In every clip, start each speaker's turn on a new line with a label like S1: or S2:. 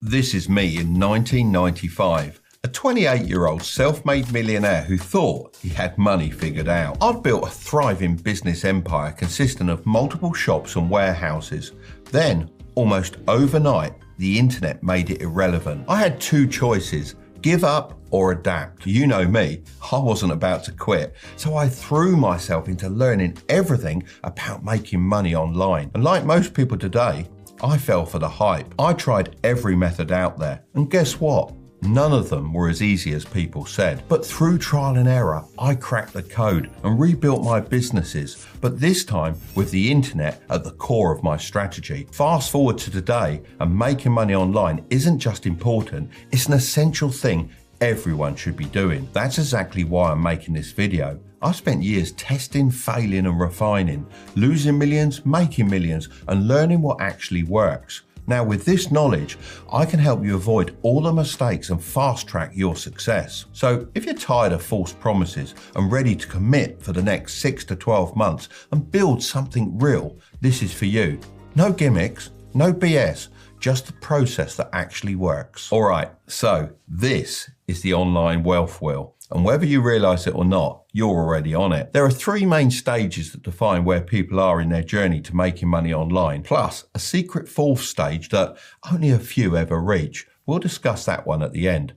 S1: This is me in 1995, a 28-year-old self-made millionaire who thought he had money figured out. I'd built a thriving business empire consisting of multiple shops and warehouses. Then, almost overnight, the internet made it irrelevant. I had two choices: give up or adapt. You know me, I wasn't about to quit, so I threw myself into learning everything about making money online. And like most people today, I fell for the hype. I tried every method out there, and guess what? None of them were as easy as people said. But through trial and error, I cracked the code and rebuilt my businesses, but this time with the internet at the core of my strategy. Fast forward to today, and making money online isn't just important, it's an essential thing everyone should be doing. That's exactly why I'm making this video. I've spent years testing, failing and refining, losing millions, making millions, and learning what actually works. Now with this knowledge, I can help you avoid all the mistakes and fast track your success. So if you're tired of false promises and ready to commit for the next 6 to 12 months and build something real, this is for you. No gimmicks, no BS, just the process that actually works. All right, so this is the online wealth wheel. And whether you realize it or not, you're already on it. There are three main stages that define where people are in their journey to making money online, plus a secret fourth stage that only a few ever reach. We'll discuss that one at the end.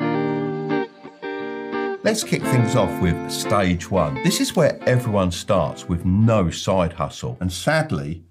S1: Let's kick things off with stage one. This is where everyone starts with no side hustle. And sadly,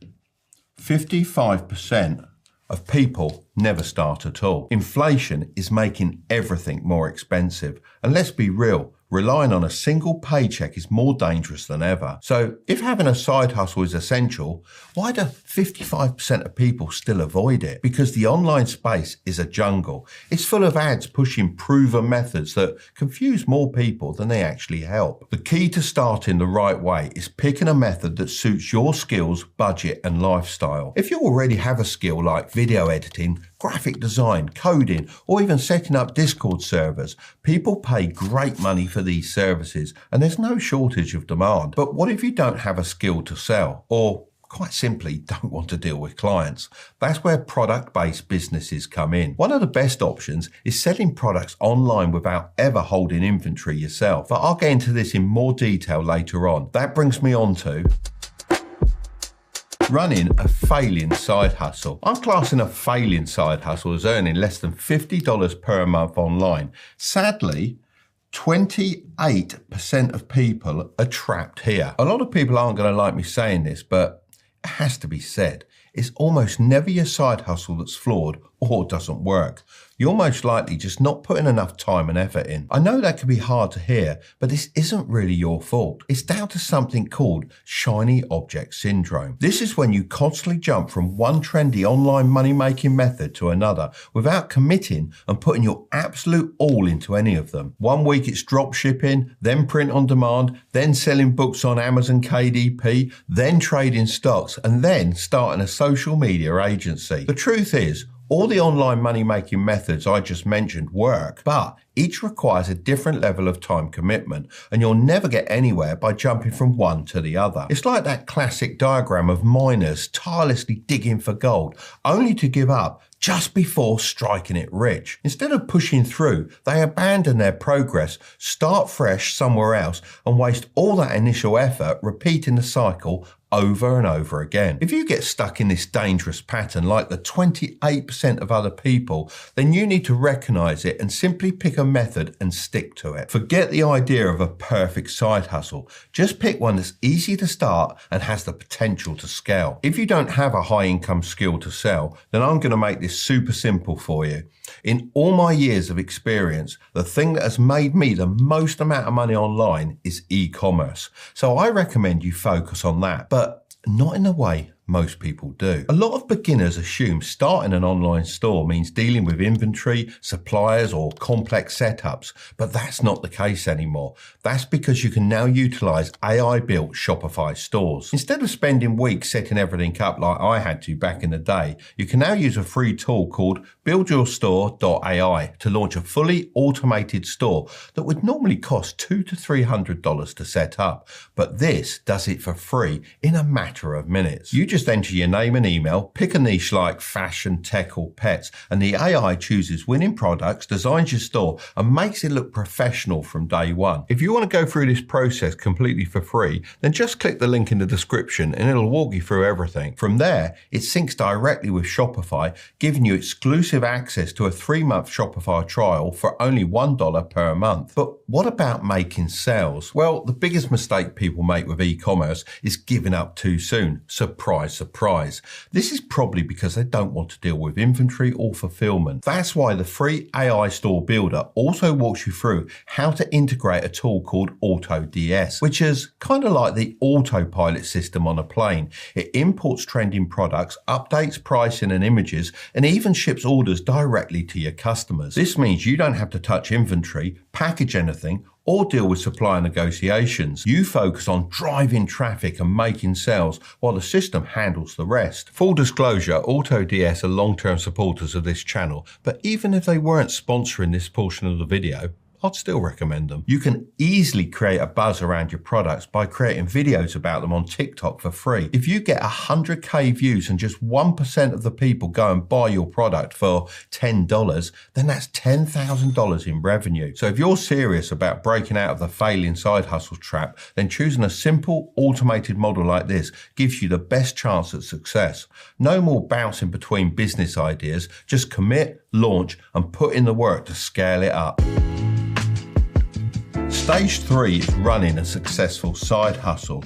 S1: 55% of people never start at all. Inflation is making everything more expensive. And let's be real, relying on a single paycheck is more dangerous than ever. So if having a side hustle is essential, why do 55% of people still avoid it? Because the online space is a jungle. It's full of ads pushing proven methods that confuse more people than they actually help. The key to starting the right way is picking a method that suits your skills, budget and lifestyle. If you already have a skill like video editing, graphic design, coding, or even setting up Discord servers, people pay great money for these services and there's no shortage of demand. But what if you don't have a skill to sell, or quite simply don't want to deal with clients? That's where product-based businesses come in. One of the best options is selling products online without ever holding inventory yourself. But I'll get into this in more detail later on. That brings me on to running a failing side hustle. I'm classing a failing side hustle as earning less than $50 per month online. Sadly, 28% of people are trapped here. A lot of people aren't going to like me saying this, but it has to be said. It's almost never your side hustle that's flawed or doesn't work. You're most likely just not putting enough time and effort in. I know that can be hard to hear, but this isn't really your fault. It's down to something called shiny object syndrome. This is when you constantly jump from one trendy online money-making method to another without committing and putting your absolute all into any of them. One week it's drop shipping, then print on demand, then selling books on Amazon KDP, then trading stocks, and then starting a social media agency. The truth is, all the online money-making methods I just mentioned work, but each requires a different level of time commitment, and you'll never get anywhere by jumping from one to the other. It's like that classic diagram of miners tirelessly digging for gold, only to give up just before striking it rich. Instead of pushing through, they abandon their progress, start fresh somewhere else, and waste all that initial effort repeating the cycle over and over again. If you get stuck in this dangerous pattern like the 28% of other people, then you need to recognize it and simply pick a method and stick to it. Forget the idea of a perfect side hustle. Just pick one that's easy to start and has the potential to scale. If you don't have a high income skill to sell, then I'm going to make this super simple for you. In all my years of experience, the thing that has made me the most amount of money online is e-commerce. So I recommend you focus on that, but not in the way most people do. A lot of beginners assume starting an online store means dealing with inventory, suppliers, or complex setups, but that's not the case anymore. That's because you can now utilize AI-built Shopify stores. Instead of spending weeks setting everything up like I had to back in the day, you can now use a free tool called buildyourstore.ai to launch a fully automated store that would normally cost $200 to $300 to set up. But this does it for free in a matter of minutes. You just just enter your name and email, pick a niche like fashion, tech or pets, and the AI chooses winning products, designs your store, and makes it look professional from day one. If you want to go through this process completely for free, then just click the link in the description and it'll walk you through everything. From there, it syncs directly with Shopify, giving you exclusive access to a 3-month Shopify trial for only $1 per month. But what about making sales? Well, the biggest mistake people make with e-commerce is giving up too soon. Surprise, surprise. This is probably because they don't want to deal with inventory or fulfillment. That's why the free AI Store Builder also walks you through how to integrate a tool called AutoDS, which is kind of like the autopilot system on a plane. It imports trending products, updates pricing and images, and even ships orders directly to your customers. This means you don't have to touch inventory, package anything, or deal with supplier negotiations. You focus on driving traffic and making sales while the system handles the rest. Full disclosure, AutoDS are long-term supporters of this channel, but even if they weren't sponsoring this portion of the video, I'd still recommend them. You can easily create a buzz around your products by creating videos about them on TikTok for free. If you get 100k views and just 1% of the people go and buy your product for $10, then that's $10,000 in revenue. So if you're serious about breaking out of the failing side hustle trap, then choosing a simple automated model like this gives you the best chance at success. No more bouncing between business ideas, just commit, launch, and put in the work to scale it up. Stage 3 is running a successful side hustle.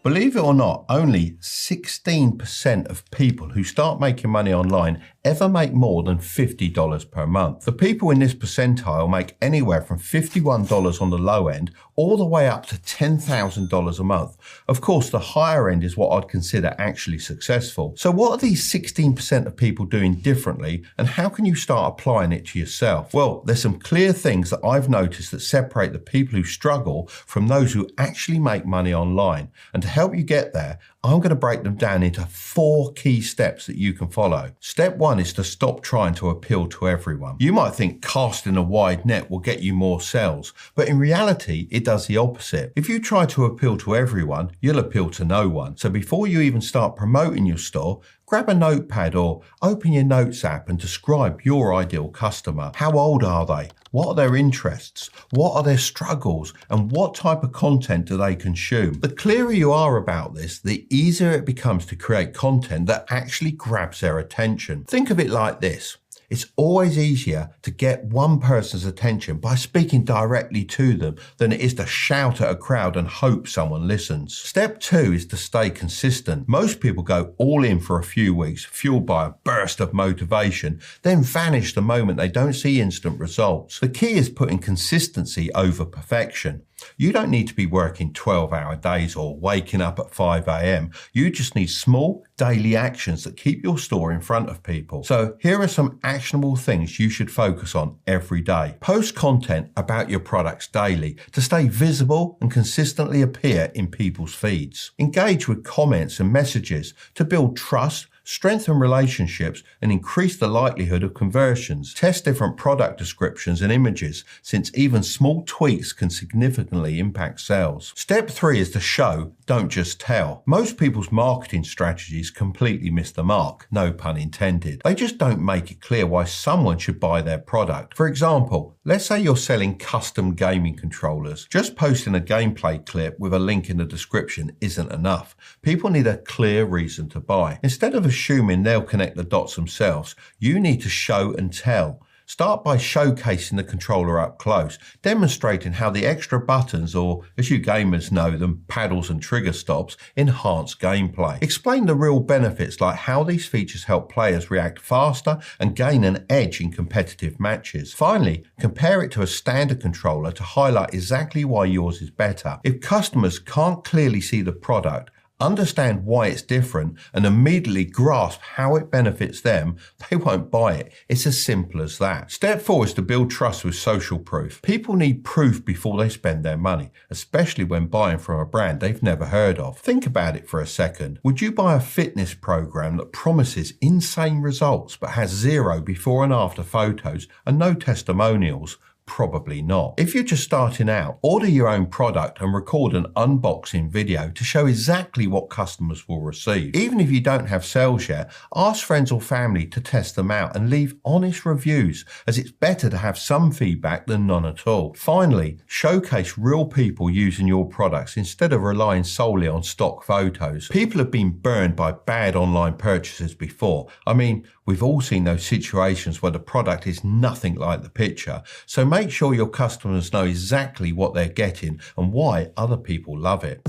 S1: Believe it or not, only 16% of people who start making money online ever make more than $50 per month. The people in this percentile make anywhere from $51 on the low end all the way up to $10,000 a month. Of course, the higher end is what I'd consider actually successful. So what are these 16% of people doing differently, and how can you start applying it to yourself? Well, there's some clear things that I've noticed that separate the people who struggle from those who actually make money online. And to help you get there, I'm going to break them down into 4 key steps that you can follow. Step 1 is to stop trying to appeal to everyone. You might think casting a wide net will get you more sales, but in reality, it does the opposite. If you try to appeal to everyone, you'll appeal to no one. So before you even start promoting your store, grab a notepad or open your notes app and describe your ideal customer. How old are they? What are their interests? What are their struggles? And what type of content do they consume? The clearer you are about this, the easier it becomes to create content that actually grabs their attention. Think of it like this. It's always easier to get one person's attention by speaking directly to them than it is to shout at a crowd and hope someone listens. Step 2 is to stay consistent. Most people go all in for a few weeks, fueled by a burst of motivation, then vanish the moment they don't see instant results. The key is putting consistency over perfection. You don't need to be working 12-hour days or waking up at 5 a.m. You just need small daily actions that keep your store in front of people. So here are some actionable things you should focus on every day. Post content about your products daily to stay visible and consistently appear in people's feeds. Engage with comments and messages to build trust, strengthen relationships, and increase the likelihood of conversions. Test different product descriptions and images, since even small tweaks can significantly impact sales. Step 3 is to show, don't just tell. Most people's marketing strategies completely miss the mark, no pun intended. They just don't make it clear why someone should buy their product. For example, let's say you're selling custom gaming controllers. Just posting a gameplay clip with a link in the description isn't enough. People need a clear reason to buy. Instead of assuming they'll connect the dots themselves, you need to show and tell. Start by showcasing the controller up close, demonstrating how the extra buttons, or as you gamers know them, paddles and trigger stops, enhance gameplay. Explain the real benefits, like how these features help players react faster and gain an edge in competitive matches. Finally, compare it to a standard controller to highlight exactly why yours is better. If customers can't clearly see the product, understand why it's different, and immediately grasp how it benefits them, they won't buy it. It's as simple as that. Step 4 is to build trust with social proof. People need proof before they spend their money, especially when buying from a brand they've never heard of. Think about it for a second. Would you buy a fitness program that promises insane results but has 0 before and after photos and no testimonials? Probably not. If you're just starting out, order your own product and record an unboxing video to show exactly what customers will receive. Even if you don't have sales yet, ask friends or family to test them out and leave honest reviews, as it's better to have some feedback than none at all. Finally, showcase real people using your products instead of relying solely on stock photos. People have been burned by bad online purchases before. I mean, we've all seen those situations where the product is nothing like the picture. So make sure your customers know exactly what they're getting and why other people love it.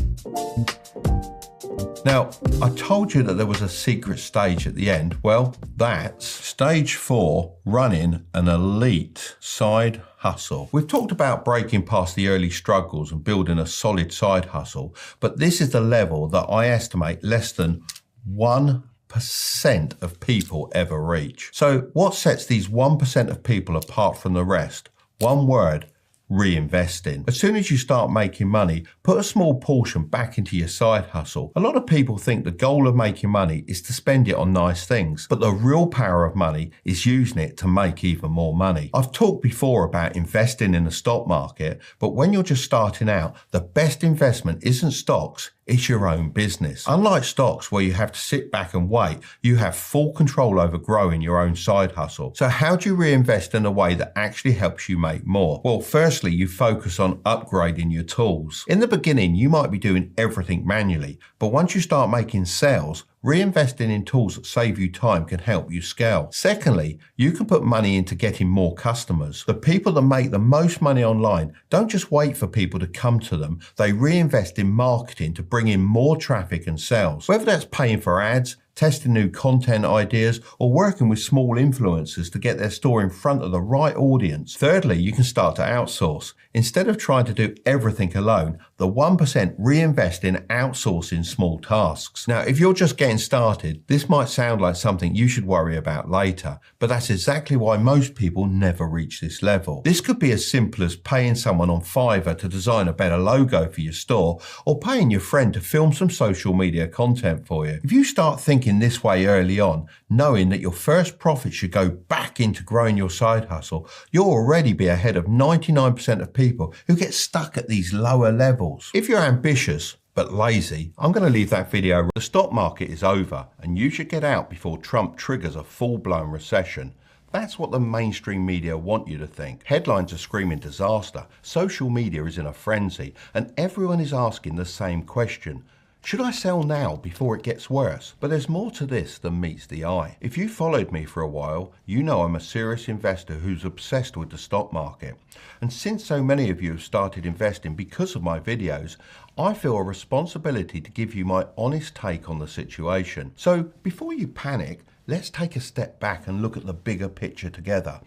S1: Now, I told you that there was a secret stage at the end. Well, that's stage 4, running an elite side hustle. We've talked about breaking past the early struggles and building a solid side hustle, but this is the level that I estimate less than 1% of people ever reach. So what sets these 1% of people apart from the rest? One word: reinvesting. As soon as you start making money, put a small portion back into your side hustle. A lot of people think the goal of making money is to spend it on nice things, but the real power of money is using it to make even more money. I've talked before about investing in the stock market, but when you're just starting out, the best investment isn't stocks, it's your own business. Unlike stocks where you have to sit back and wait, you have full control over growing your own side hustle. So how do you reinvest in a way that actually helps you make more? Well, firstly, you focus on upgrading your tools. In the beginning, you might be doing everything manually, but once you start making sales, reinvesting in tools that save you time can help you scale. Secondly, you can put money into getting more customers. The people that make the most money online don't just wait for people to come to them, they reinvest in marketing to bring in more traffic and sales. Whether that's paying for ads, testing new content ideas, or working with small influencers to get their store in front of the right audience. Thirdly, you can start to outsource. Instead of trying to do everything alone, the 1% reinvest in outsourcing small tasks. Now, if you're just getting started, this might sound like something you should worry about later, but that's exactly why most people never reach this level. This could be as simple as paying someone on Fiverr to design a better logo for your store, or paying your friend to film some social media content for you. If you start thinking this way early on, knowing that your first profit should go back into growing your side hustle, you'll already be ahead of 99% of people who get stuck at these lower levels. If you're ambitious but lazy, I'm going to leave that video. The stock market is over and you should get out before Trump triggers a full-blown recession. That's what the mainstream media want you to think. Headlines are screaming disaster, social media is in a frenzy, and everyone is asking the same question: should I sell now before it gets worse? But there's more to this than meets the eye. If you followed me for a while, you know I'm a serious investor who's obsessed with the stock market. And since so many of you have started investing because of my videos, I feel a responsibility to give you my honest take on the situation. So before you panic, let's take a step back and look at the bigger picture together.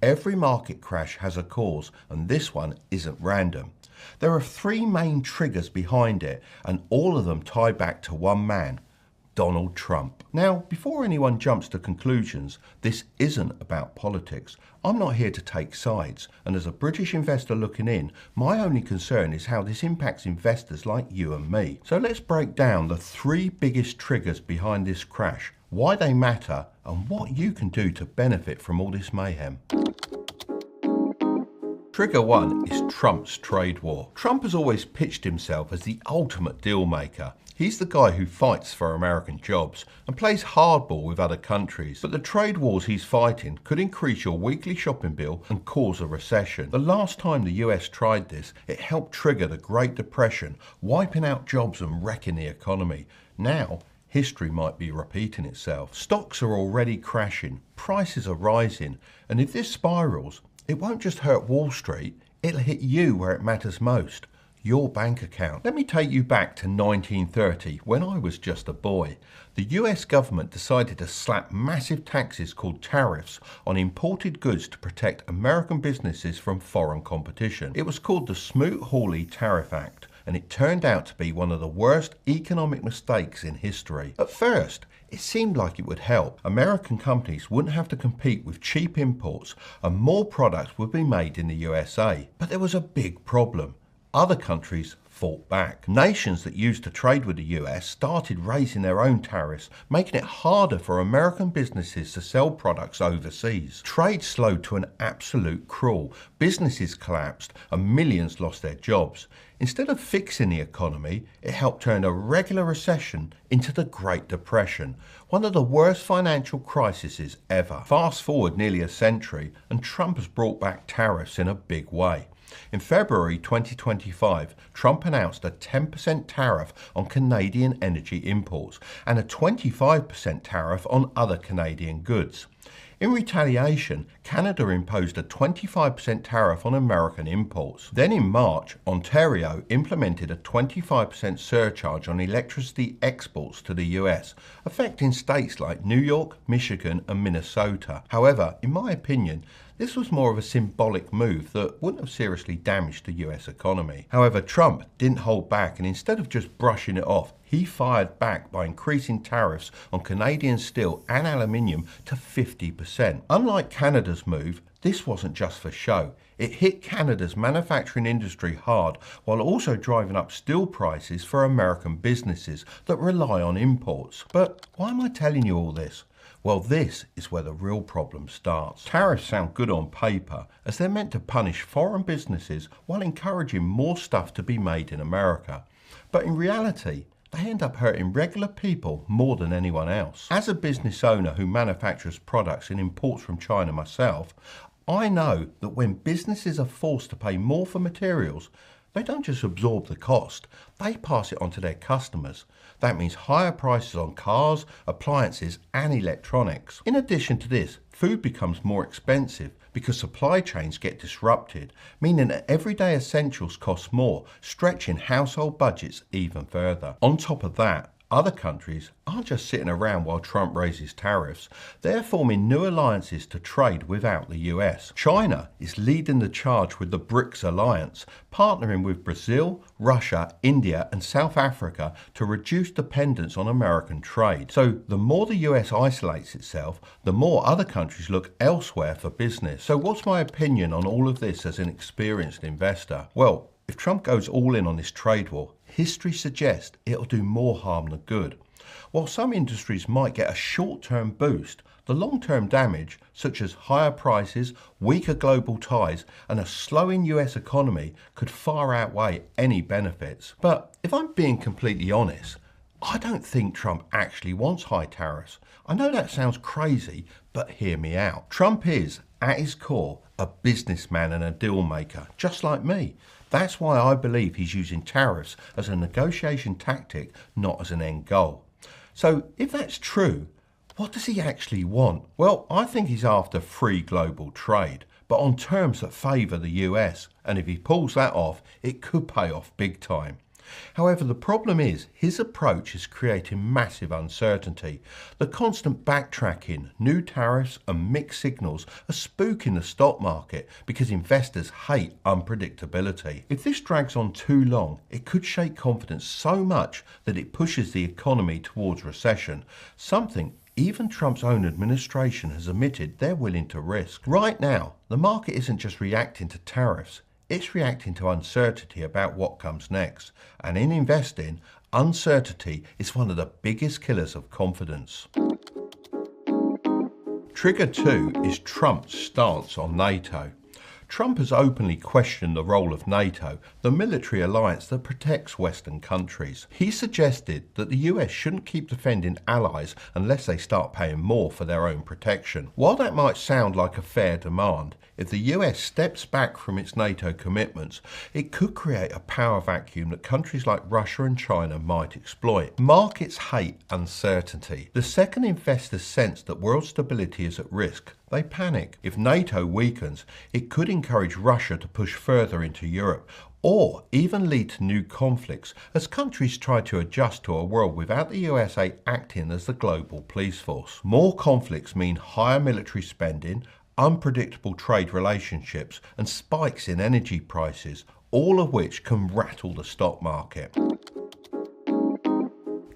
S1: Every market crash has a cause, and this one isn't random. There are 3 main triggers behind it, and all of them tie back to one man: Donald Trump. Now, before anyone jumps to conclusions, this isn't about politics. I'm not here to take sides, and as a British investor looking in, my only concern is how this impacts investors like you and me. So let's break down the 3 biggest triggers behind this crash, why they matter, and what you can do to benefit from all this mayhem. Trigger 1 is Trump's trade war. Trump has always pitched himself as the ultimate deal maker. He's the guy who fights for American jobs and plays hardball with other countries. But the trade wars he's fighting could increase your weekly shopping bill and cause a recession. The last time the US tried this, it helped trigger the Great Depression, wiping out jobs and wrecking the economy. Now, history might be repeating itself. Stocks are already crashing, prices are rising, and if this spirals, it won't just hurt Wall Street, it'll hit you where it matters most: your bank account. Let me take you back to 1930, when I was just a boy. The US government decided to slap massive taxes called tariffs on imported goods to protect American businesses from foreign competition. It was called the Smoot-Hawley Tariff Act, and it turned out to be one of the worst economic mistakes in history. At first, it seemed like it would help. American companies wouldn't have to compete with cheap imports and more products would be made in the USA. But there was a big problem. Other countries fought back. Nations that used to trade with the US started raising their own tariffs, making it harder for American businesses to sell products overseas. Trade slowed to an absolute crawl. Businesses collapsed and millions lost their jobs. Instead of fixing the economy, it helped turn a regular recession into the Great Depression, one of the worst financial crises ever. Fast forward nearly a century, and Trump has brought back tariffs in a big way. In February 2025, Trump announced a 10% tariff on Canadian energy imports and a 25% tariff on other Canadian goods. In retaliation, Canada imposed a 25% tariff on American imports. Then in March, Ontario implemented a 25% surcharge on electricity exports to the US, affecting states like New York, Michigan and Minnesota. However, in my opinion, this was more of a symbolic move that wouldn't have seriously damaged the US economy. However, Trump didn't hold back, and instead of just brushing it off, he fired back by increasing tariffs on Canadian steel and aluminium to 50%. Unlike Canada's move, this wasn't just for show. It hit Canada's manufacturing industry hard while also driving up steel prices for American businesses that rely on imports. But why am I telling you all this? Well, this is where the real problem starts. Tariffs sound good on paper, as they're meant to punish foreign businesses while encouraging more stuff to be made in America. But in reality, they end up hurting regular people more than anyone else. As a business owner who manufactures products and imports from China myself, I know that when businesses are forced to pay more for materials, they don't just absorb the cost, they pass it on to their customers. That means higher prices on cars, appliances and electronics. In addition to this, food becomes more expensive because supply chains get disrupted, meaning that everyday essentials cost more, stretching household budgets even further. On top of that, other countries aren't just sitting around while Trump raises tariffs, they're forming new alliances to trade without the US. China is leading the charge with the BRICS alliance, partnering with Brazil, Russia, India and South Africa to reduce dependence on American trade. So the more the US isolates itself, the more other countries look elsewhere for business. So what's my opinion on all of this as an experienced investor? Well, if Trump goes all in on this trade war, history suggests it'll do more harm than good. While some industries might get a short-term boost, the long-term damage, such as higher prices, weaker global ties, and a slowing US economy, could far outweigh any benefits. But if I'm being completely honest, I don't think Trump actually wants high tariffs. I know that sounds crazy, but hear me out. Trump is, at his core, a businessman and a deal maker, just like me. That's why I believe he's using tariffs as a negotiation tactic, not as an end goal. So if that's true, what does he actually want? Well, I think he's after free global trade, but on terms that favour the US. And if he pulls that off, it could pay off big time. However, the problem is his approach is creating massive uncertainty. The constant backtracking, new tariffs and mixed signals are spooking the stock market because investors hate unpredictability. If this drags on too long, it could shake confidence so much that it pushes the economy towards recession, something even Trump's own administration has admitted they're willing to risk. Right now, the market isn't just reacting to tariffs. It's reacting to uncertainty about what comes next. And in investing, uncertainty is one of the biggest killers of confidence. Trigger 2 is Trump's stance on NATO. Trump has openly questioned the role of NATO, the military alliance that protects Western countries. He suggested that the US shouldn't keep defending allies unless they start paying more for their own protection. While that might sound like a fair demand, if the US steps back from its NATO commitments, it could create a power vacuum that countries like Russia and China might exploit. Markets hate uncertainty. The second investors sense that world stability is at risk, they panic. If NATO weakens, it could encourage Russia to push further into Europe, or even lead to new conflicts as countries try to adjust to a world without the USA acting as the global police force. More conflicts mean higher military spending, unpredictable trade relationships, and spikes in energy prices, all of which can rattle the stock market.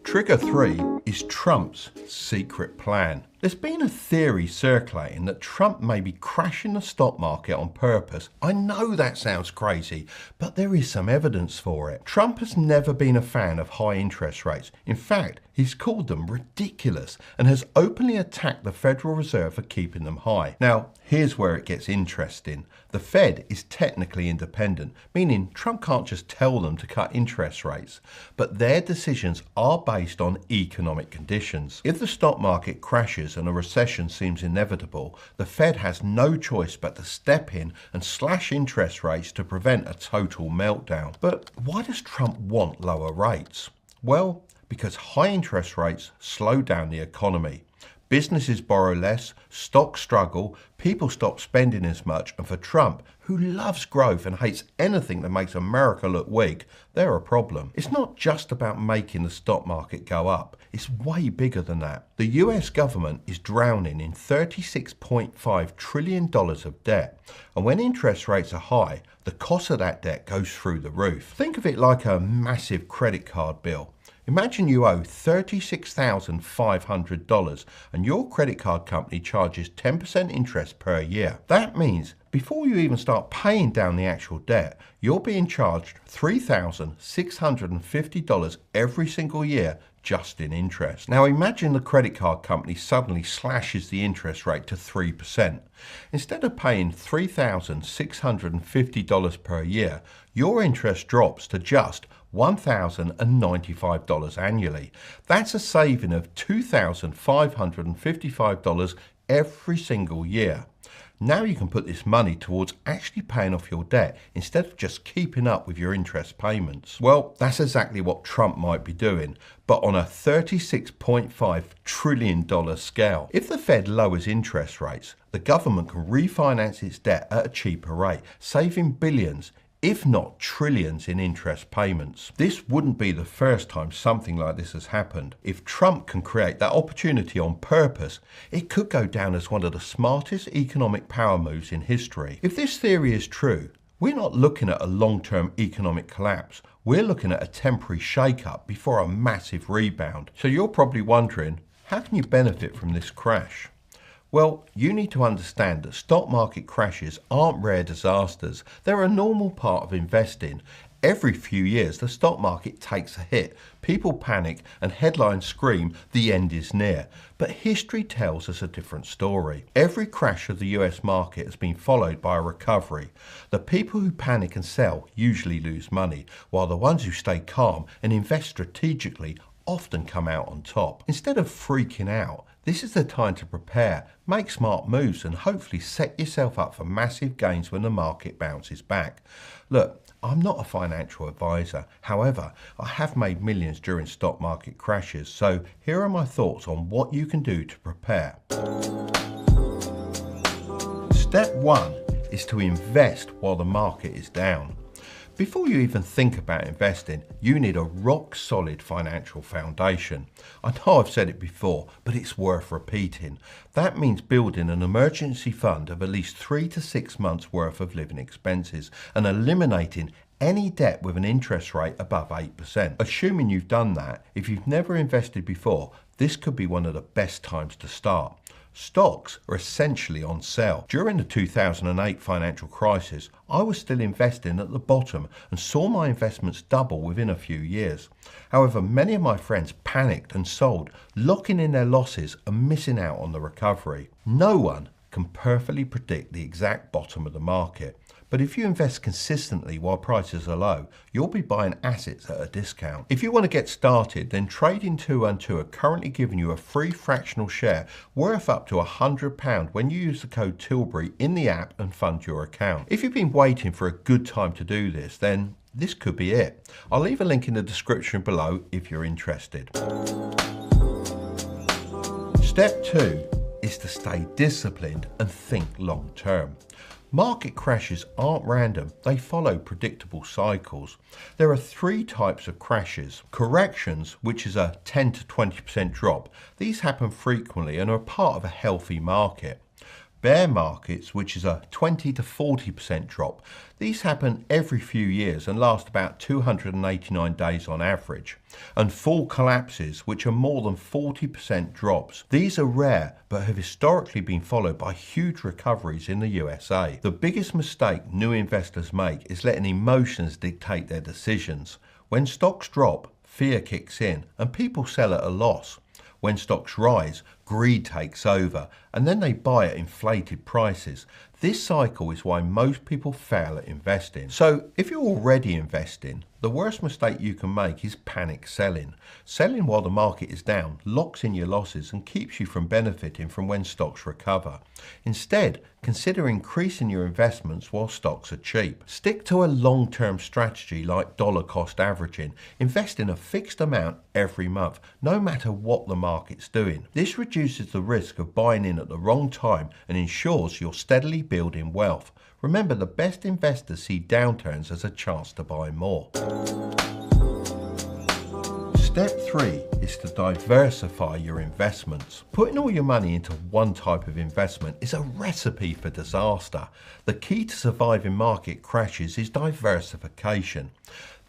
S1: Trigger 3 is Trump's secret plan. There's been a theory circulating that Trump may be crashing the stock market on purpose. I know that sounds crazy, but there is some evidence for it. Trump has never been a fan of high interest rates. In fact, he's called them ridiculous and has openly attacked the Federal Reserve for keeping them high. Now, here's where it gets interesting. The Fed is technically independent, meaning Trump can't just tell them to cut interest rates, but their decisions are based on economic conditions. If the stock market crashes and a recession seems inevitable, the Fed has no choice but to step in and slash interest rates to prevent a total meltdown. But why does Trump want lower rates? Well, because high interest rates slow down the economy. Businesses borrow less, stocks struggle, people stop spending as much, and for Trump, who loves growth and hates anything that makes America look weak, they're a problem. It's not just about making the stock market go up, it's way bigger than that. The US government is drowning in $36.5 trillion of debt, and when interest rates are high, the cost of that debt goes through the roof. Think of it like a massive credit card bill. Imagine you owe $36,500 and your credit card company charges 10% interest per year. That means before you even start paying down the actual debt, you're being charged $3,650 every single year just in interest. Now imagine the credit card company suddenly slashes the interest rate to 3%. Instead of paying $3,650 per year, your interest drops to just $1,095 annually. That's a saving of $2,555 every single year. Now you can put this money towards actually paying off your debt instead of just keeping up with your interest payments. Well, that's exactly what Trump might be doing, but on a $36.5 trillion scale. If the Fed lowers interest rates, the government can refinance its debt at a cheaper rate, saving billions, if not trillions, in interest payments. This wouldn't be the first time something like this has happened. If Trump can create that opportunity on purpose, it could go down as one of the smartest economic power moves in history. If this theory is true, we're not looking at a long-term economic collapse. We're looking at a temporary shake-up before a massive rebound. So you're probably wondering, how can you benefit from this crash? Well, you need to understand that stock market crashes aren't rare disasters. They're a normal part of investing. Every few years, the stock market takes a hit. People panic and headlines scream, the end is near. But history tells us a different story. Every crash of the US market has been followed by a recovery. The people who panic and sell usually lose money, while the ones who stay calm and invest strategically often come out on top. Instead of freaking out, this is the time to prepare, make smart moves, and hopefully set yourself up for massive gains when the market bounces back. Look, I'm not a financial advisor. However, I have made millions during stock market crashes, so here are my thoughts on what you can do to prepare. Step 1 is to invest while the market is down. Before you even think about investing, you need a rock-solid financial foundation. I know I've said it before, but it's worth repeating. That means building an emergency fund of at least 3 to 6 months' worth of living expenses and eliminating any debt with an interest rate above 8%. Assuming you've done that, if you've never invested before, this could be one of the best times to start. Stocks are essentially on sale. During the 2008 financial crisis, I was still investing at the bottom and saw my investments double within a few years. However, many of my friends panicked and sold, locking in their losses and missing out on the recovery. No one can perfectly predict the exact bottom of the market. But if you invest consistently while prices are low, you'll be buying assets at a discount. If you want to get started, then Trading212 are currently giving you a free fractional share worth up to £100 when you use the code Tilbury in the app and fund your account. If you've been waiting for a good time to do this, then this could be it. I'll leave a link in the description below if you're interested. Step 2 is to stay disciplined and think long term. Market crashes aren't random, they follow predictable cycles. There are 3 types of crashes. Corrections, which is a 10 to 20% drop. These happen frequently and are part of a healthy market. Bear markets, which is a 20 to 40% drop, these happen every few years and last about 289 days on average. And full collapses, which are more than 40% drops. These are rare, but have historically been followed by huge recoveries in the USA. The biggest mistake new investors make is letting emotions dictate their decisions. When stocks drop, fear kicks in and people sell at a loss. When stocks rise, greed takes over, and then they buy at inflated prices. This cycle is why most people fail at investing. So if you're already investing, the worst mistake you can make is panic selling. Selling while the market is down locks in your losses and keeps you from benefiting from when stocks recover. Instead, consider increasing your investments while stocks are cheap. Stick to a long-term strategy like dollar cost averaging. Invest in a fixed amount every month, no matter what the market's doing. This reduces the risk of buying in at the wrong time and ensures you're steadily building wealth. Remember, the best investors see downturns as a chance to buy more. Step 3 is to diversify your investments. Putting all your money into one type of investment is a recipe for disaster. The key to surviving market crashes is diversification.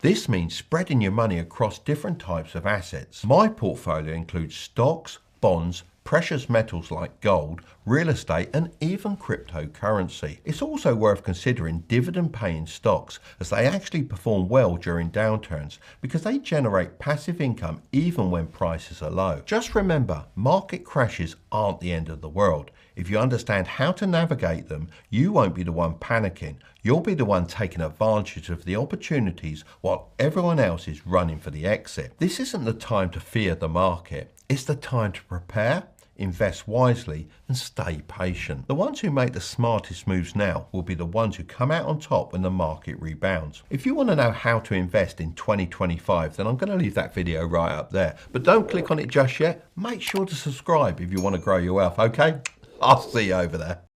S1: This means spreading your money across different types of assets. My portfolio includes stocks, bonds, precious metals like gold, real estate, and even cryptocurrency. It's also worth considering dividend-paying stocks, as they actually perform well during downturns because they generate passive income even when prices are low. Just remember, market crashes aren't the end of the world. If you understand how to navigate them, you won't be the one panicking. You'll be the one taking advantage of the opportunities while everyone else is running for the exit. This isn't the time to fear the market. It's the time to prepare, invest wisely, and stay patient. The ones who make the smartest moves now will be the ones who come out on top when the market rebounds. If you want to know how to invest in 2025, then I'm going to leave that video right up there. But don't click on it just yet. Make sure to subscribe if you want to grow your wealth, okay? I'll see you over there.